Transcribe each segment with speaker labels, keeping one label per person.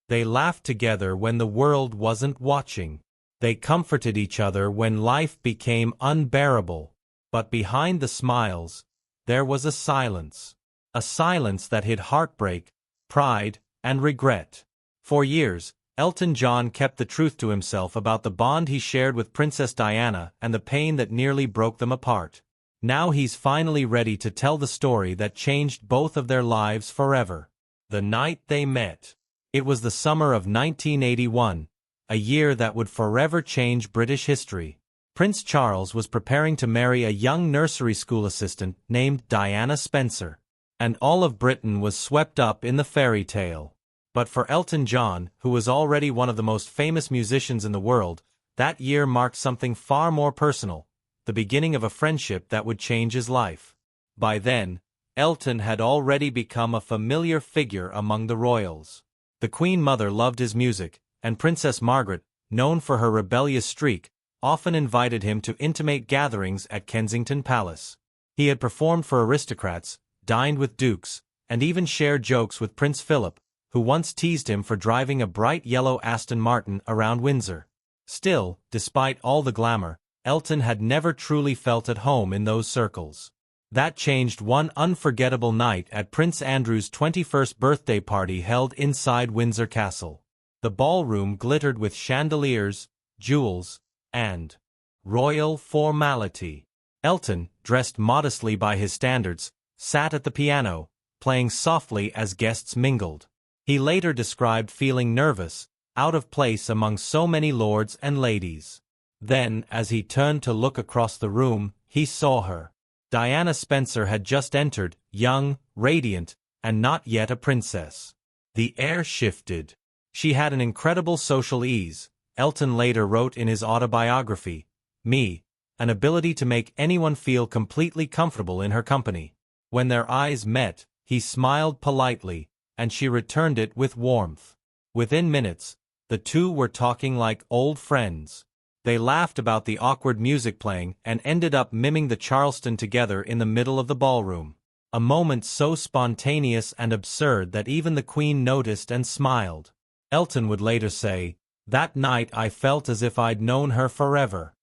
Speaker 1: They laughed together when the world wasn't watching. They comforted each other when life became unbearable. But behind the smiles, there was a silence. A silence that hid heartbreak, pride, and regret. For years, Elton John kept the truth to himself about the bond he shared with Princess Diana and the pain that nearly broke them apart. Now he's finally ready to tell the story that changed both of their lives forever. The night they met. It was the summer of 1981, a year that would forever change British history. Prince Charles was preparing to marry a young nursery school assistant named Diana Spencer. And all of Britain was swept up in the fairy tale. But for Elton John, who was already one of the most famous musicians in the world, that year marked something far more personal, the beginning of a friendship that would change his life. By then, Elton had already become a familiar figure among the royals. The Queen Mother loved his music, and Princess Margaret, known for her rebellious streak, often invited him to intimate gatherings at Kensington Palace. He had performed for aristocrats, dined with dukes, and even shared jokes with Prince Philip, who once teased him for driving a bright yellow Aston Martin around Windsor. Still, despite all the glamour, Elton had never truly felt at home in those circles. That changed one unforgettable night at Prince Andrew's 21st birthday party held inside Windsor Castle. The ballroom glittered with chandeliers, jewels, and royal formality. Elton, dressed modestly by his standards, sat at the piano, playing softly as guests mingled. He later described feeling nervous, out of place among so many lords and ladies. Then, as he turned to look across the room, he saw her. Diana Spencer had just entered, young, radiant, and not yet a princess. The air shifted. She had an incredible social ease, Elton later wrote in his autobiography, an ability to make anyone feel completely comfortable in her company. When their eyes met, he smiled politely, and she returned it with warmth. Within minutes, the two were talking like old friends. They laughed about the awkward music playing and ended up miming the Charleston together in the middle of the ballroom. A moment so spontaneous and absurd that even the Queen noticed and smiled. Elton would later say, "That night I felt as if I'd known her forever."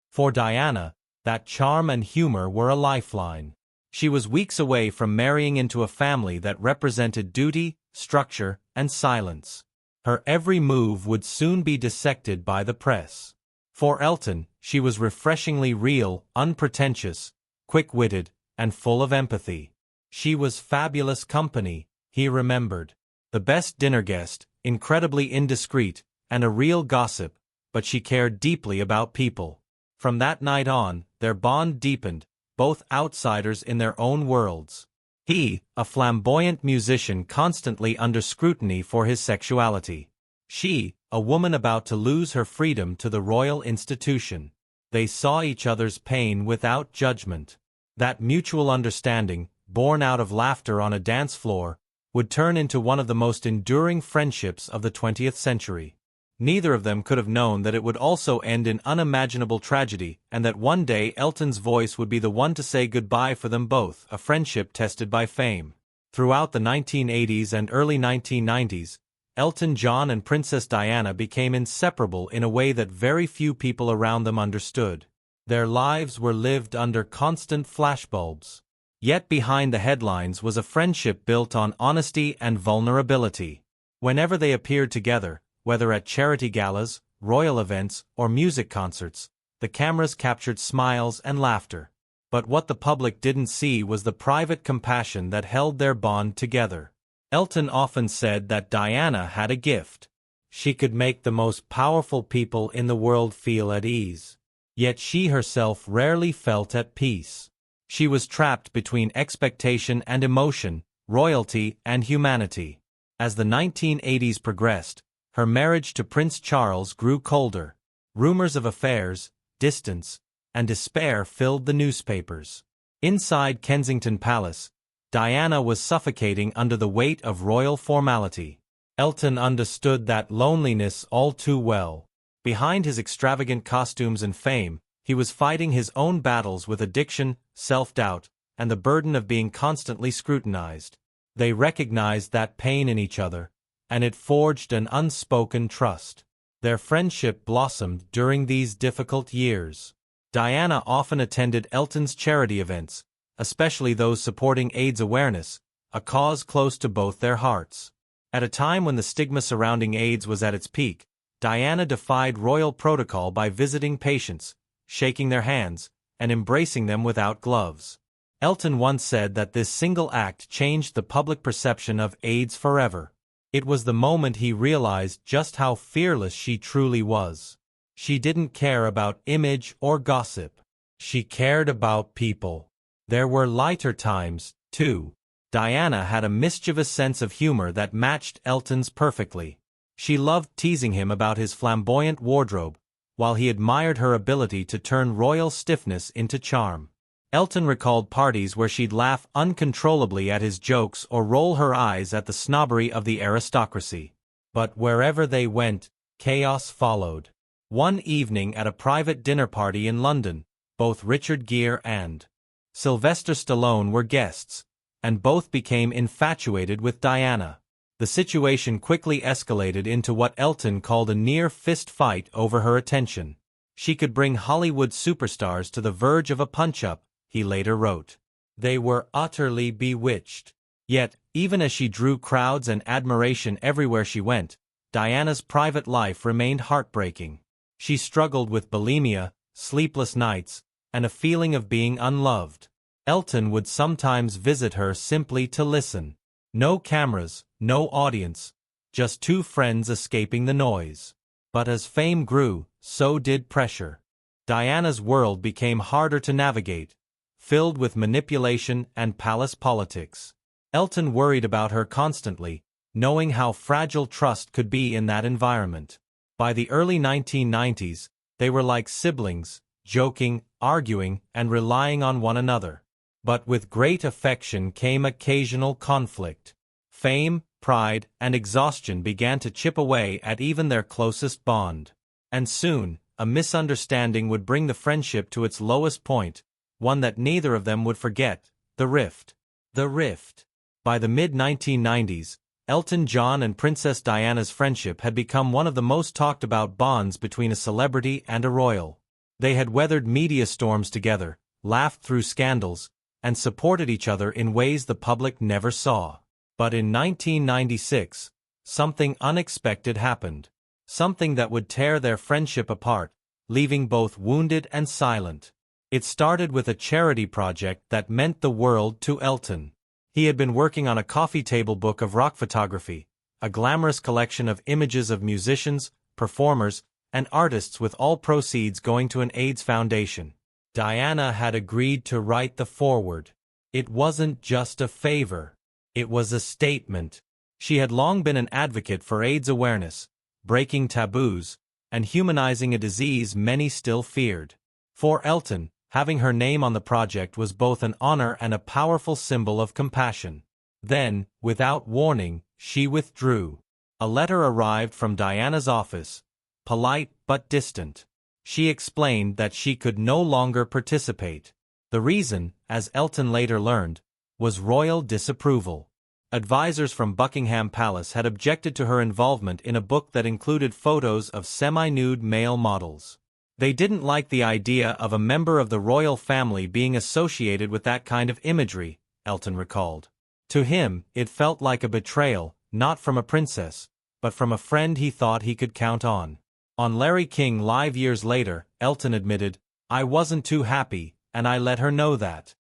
Speaker 1: For Diana, that charm and humor were a lifeline. She was weeks away from marrying into a family that represented duty, structure, and silence. Her every move would soon be dissected by the press. For Elton, she was refreshingly real, unpretentious, quick-witted, and full of empathy. She was fabulous company, he remembered. The best dinner guest, incredibly indiscreet, and a real gossip, but she cared deeply about people. From that night on, their bond deepened, both outsiders in their own worlds. He, a flamboyant musician constantly under scrutiny for his sexuality. She, a woman about to lose her freedom to the royal institution. They saw each other's pain without judgment. That mutual understanding, born out of laughter on a dance floor, would turn into one of the most enduring friendships of the 20th century. Neither of them could have known that it would also end in unimaginable tragedy, and that one day Elton's voice would be the one to say goodbye for them both, a friendship tested by fame. Throughout the 1980s and early 1990s, Elton John and Princess Diana became inseparable in a way that very few people around them understood. Their lives were lived under constant flashbulbs. Yet behind the headlines was a friendship built on honesty and vulnerability. Whenever they appeared together, whether at charity galas, royal events, or music concerts, the cameras captured smiles and laughter. But what the public didn't see was the private compassion that held their bond together. Elton often said that Diana had a gift. She could make the most powerful people in the world feel at ease. Yet she herself rarely felt at peace. She was trapped between expectation and emotion, royalty and humanity. As the 1980s progressed, her marriage to Prince Charles grew colder. Rumors of affairs, distance, and despair filled the newspapers. Inside Kensington Palace, Diana was suffocating under the weight of royal formality. Elton understood that loneliness all too well. Behind his extravagant costumes and fame, he was fighting his own battles with addiction, self-doubt, and the burden of being constantly scrutinized. They recognized that pain in each other, and it forged an unspoken trust. Their friendship blossomed during these difficult years. Diana often attended Elton's charity events, especially those supporting AIDS awareness, a cause close to both their hearts. At a time when the stigma surrounding AIDS was at its peak, Diana defied royal protocol by visiting patients, shaking their hands, and embracing them without gloves. Elton once said that this single act changed the public perception of AIDS forever. It was the moment he realized just how fearless she truly was. She didn't care about image or gossip. She cared about people. There were lighter times, too. Diana had a mischievous sense of humor that matched Elton's perfectly. She loved teasing him about his flamboyant wardrobe, while he admired her ability to turn royal stiffness into charm. Elton recalled parties where she'd laugh uncontrollably at his jokes or roll her eyes at the snobbery of the aristocracy. But wherever they went, chaos followed. One evening at a private dinner party in London, both Richard Gere and Sylvester Stallone were guests, and both became infatuated with Diana. The situation quickly escalated into what Elton called a near-fist fight over her attention. She could bring Hollywood superstars to the verge of a punch-up, he later wrote. They were utterly bewitched. Yet, even as she drew crowds and admiration everywhere she went, Diana's private life remained heartbreaking. She struggled with bulimia, sleepless nights, and a feeling of being unloved. Elton would sometimes visit her simply to listen. No cameras, no audience, just two friends escaping the noise. But as fame grew, so did pressure. Diana's world became harder to navigate, filled with manipulation and palace politics. Elton worried about her constantly, knowing how fragile trust could be in that environment. By the early 1990s, they were like siblings, joking, arguing, and relying on one another. But with great affection came occasional conflict. Fame, pride, and exhaustion began to chip away at even their closest bond. And soon, a misunderstanding would bring the friendship to its lowest point, one that neither of them would forget: the rift. The rift. By the mid-1990s, Elton John and Princess Diana's friendship had become one of the most talked about bonds between a celebrity and a royal. They had weathered media storms together, laughed through scandals, and supported each other in ways the public never saw. But in 1996, something unexpected happened. Something that would tear their friendship apart, leaving both wounded and silent. It started with a charity project that meant the world to Elton. He had been working on a coffee table book of rock photography, a glamorous collection of images of musicians, performers, and artists, with all proceeds going to an AIDS foundation. Diana had agreed to write the foreword. It wasn't just a favor. It was a statement. She had long been an advocate for AIDS awareness, breaking taboos, and humanizing a disease many still feared. For Elton, having her name on the project was both an honor and a powerful symbol of compassion. Then, without warning, she withdrew. A letter arrived from Diana's office, polite but distant. She explained that she could no longer participate. The reason, as Elton later learned, was royal disapproval. Advisors from Buckingham Palace had objected to her involvement in a book that included photos of semi-nude male models. They didn't like the idea of a member of the royal family being associated with that kind of imagery, Elton recalled. To him, it felt like a betrayal, not from a princess, but from a friend he thought he could count on. On Larry King Live years later, Elton admitted, "I wasn't too happy, and I let her know that."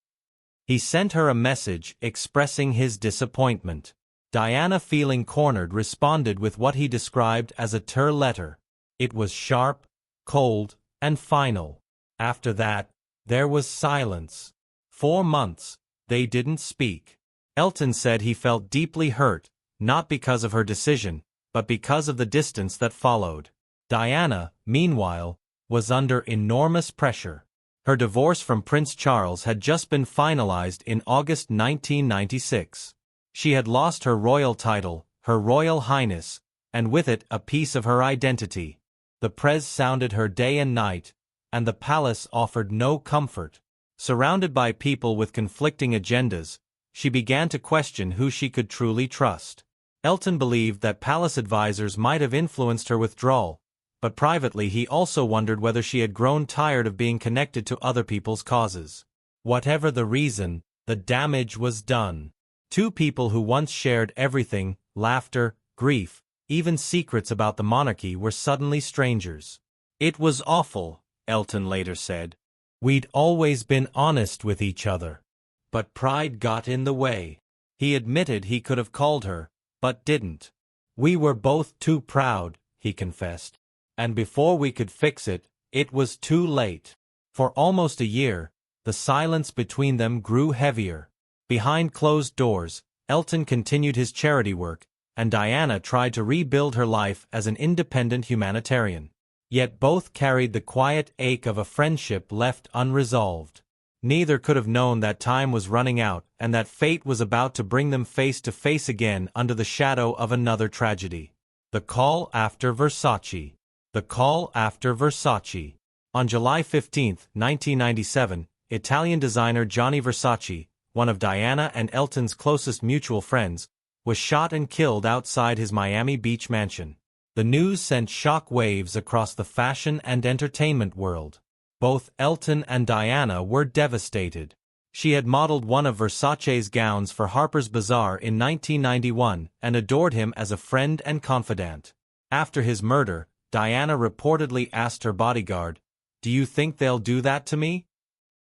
Speaker 1: He sent her a message expressing his disappointment. Diana, feeling cornered, responded with what he described as a tear letter. It was sharp, cold, and final. After that, there was silence. 4 months, they didn't speak. Elton said he felt deeply hurt, not because of her decision, but because of the distance that followed. Diana, meanwhile, was under enormous pressure. Her divorce from Prince Charles had just been finalized in August 1996. She had lost her royal title, Her Royal Highness, and with it a piece of her identity. The press sounded her day and night, and the palace offered no comfort. Surrounded by people with conflicting agendas, she began to question who she could truly trust. Elton believed that palace advisors might have influenced her withdrawal, but privately he also wondered whether she had grown tired of being connected to other people's causes. Whatever the reason, the damage was done. Two people who once shared everything, laughter, grief, even secrets about the monarchy, were suddenly strangers. "It was awful," Elton later said. "We'd always been honest with each other. But pride got in the way." He admitted he could have called her, but didn't. "We were both too proud," he confessed. "And before we could fix it, it was too late." For almost a year, the silence between them grew heavier. Behind closed doors, Elton continued his charity work, and Diana tried to rebuild her life as an independent humanitarian. Yet both carried the quiet ache of a friendship left unresolved. Neither could have known that time was running out and that fate was about to bring them face to face again under the shadow of another tragedy. The Call After Versace. The Call After Versace. On July 15, 1997, Italian designer Gianni Versace, one of Diana and Elton's closest mutual friends, was shot and killed outside his Miami Beach mansion. The news sent shock waves across the fashion and entertainment world. Both Elton and Diana were devastated. She had modeled one of Versace's gowns for Harper's Bazaar in 1991 and adored him as a friend and confidant. After his murder, Diana reportedly asked her bodyguard, "Do you think they'll do that to me?"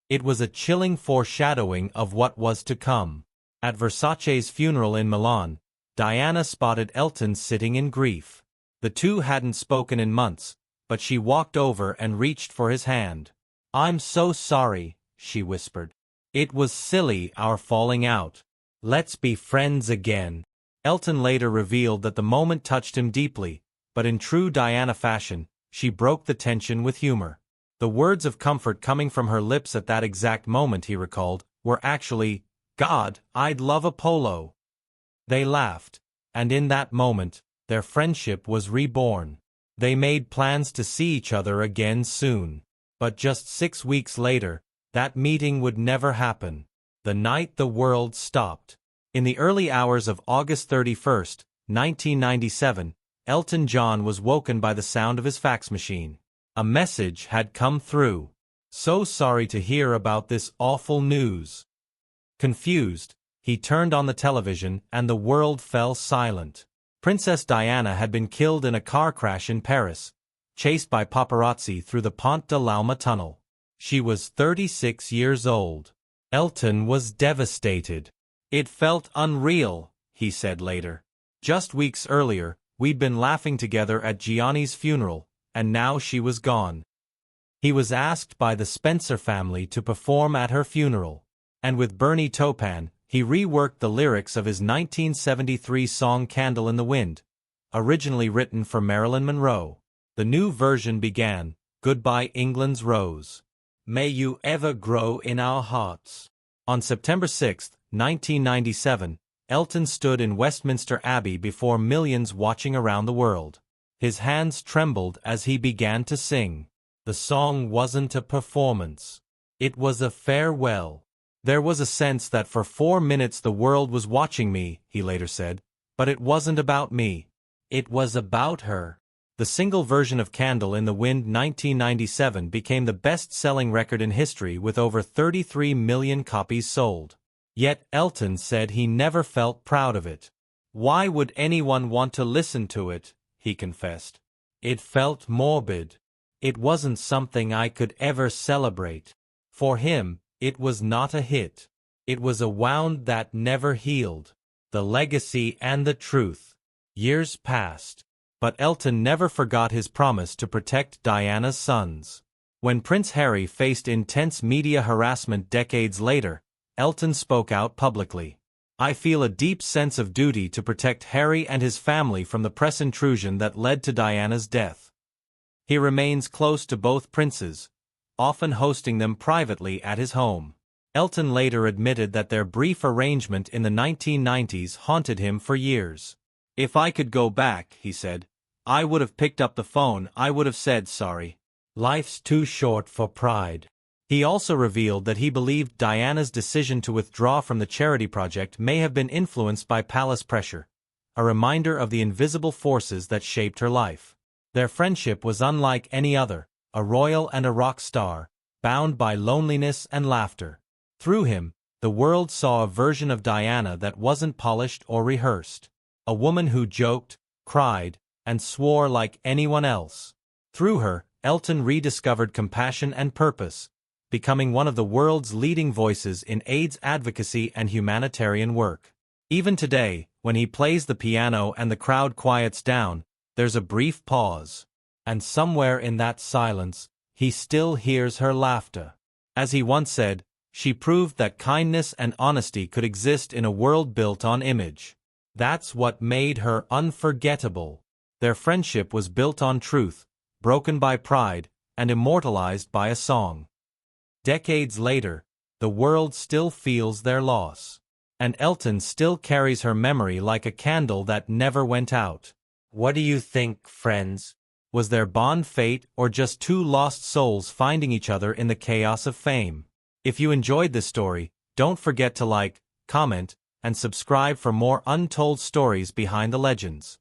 Speaker 1: It was a chilling foreshadowing of what was to come. At Versace's funeral in Milan, Diana spotted Elton sitting in grief. The two hadn't spoken in months, but she walked over and reached for his hand. "I'm so sorry," she whispered. "It was silly, our falling out. Let's be friends again." Elton later revealed that the moment touched him deeply, but in true Diana fashion, she broke the tension with humor. The words of comfort coming from her lips at that exact moment, he recalled, were actually, "God, I'd love a polo." They laughed, and in that moment, their friendship was reborn. They made plans to see each other again soon. But just 6 weeks later, that meeting would never happen. The night the world stopped. In the early hours of August 31, 1997, Elton John was woken by the sound of his fax machine. A message had come through. "So sorry to hear about this awful news." Confused, he turned on the television and the world fell silent. Princess Diana had been killed in a car crash in Paris, chased by paparazzi through the Pont de l'Alma tunnel. She was 36 years old. Elton was devastated. "It felt unreal," he said later. "Just weeks earlier, we'd been laughing together at Gianni's funeral, and now she was gone." He was asked by the Spencer family to perform at her funeral. And with Bernie Taupin, he reworked the lyrics of his 1973 song Candle in the Wind, originally written for Marilyn Monroe. The new version began, "Goodbye England's Rose. May you ever grow in our hearts." On September 6, 1997, Elton stood in Westminster Abbey before millions watching around the world. His hands trembled as he began to sing. The song wasn't a performance. It was a farewell. "There was a sense that for 4 minutes the world was watching me," he later said, "but it wasn't about me. It was about her." The single version of Candle in the Wind 1997 became the best-selling record in history with over 33 million copies sold. Yet Elton said he never felt proud of it. "Why would anyone want to listen to it?" he confessed. "It felt morbid. It wasn't something I could ever celebrate." For him, it was not a hit. It was a wound that never healed. The legacy and the truth. Years passed. But Elton never forgot his promise to protect Diana's sons. When Prince Harry faced intense media harassment decades later, Elton spoke out publicly. "I feel a deep sense of duty to protect Harry and his family from the press intrusion that led to Diana's death." He remains close to both princes, often hosting them privately at his home. Elton later admitted that their brief arrangement in the 1990s haunted him for years. "If I could go back," he said, "I would have picked up the phone, I would have said sorry. Life's too short for pride." He also revealed that he believed Diana's decision to withdraw from the charity project may have been influenced by palace pressure, a reminder of the invisible forces that shaped her life. Their friendship was unlike any other, a royal and a rock star, bound by loneliness and laughter. Through him, the world saw a version of Diana that wasn't polished or rehearsed. A woman who joked, cried, and swore like anyone else. Through her, Elton rediscovered compassion and purpose, becoming one of the world's leading voices in AIDS advocacy and humanitarian work. Even today, when he plays the piano and the crowd quiets down, there's a brief pause. And somewhere in that silence, he still hears her laughter. As he once said, she proved that kindness and honesty could exist in a world built on image. That's what made her unforgettable. Their friendship was built on truth, broken by pride, and immortalized by a song. Decades later, the world still feels their loss. And Elton still carries her memory like a candle that never went out. What do you think, friends? Was their bond fate or just two lost souls finding each other in the chaos of fame? If you enjoyed this story, don't forget to like, comment, and subscribe for more untold stories behind the legends.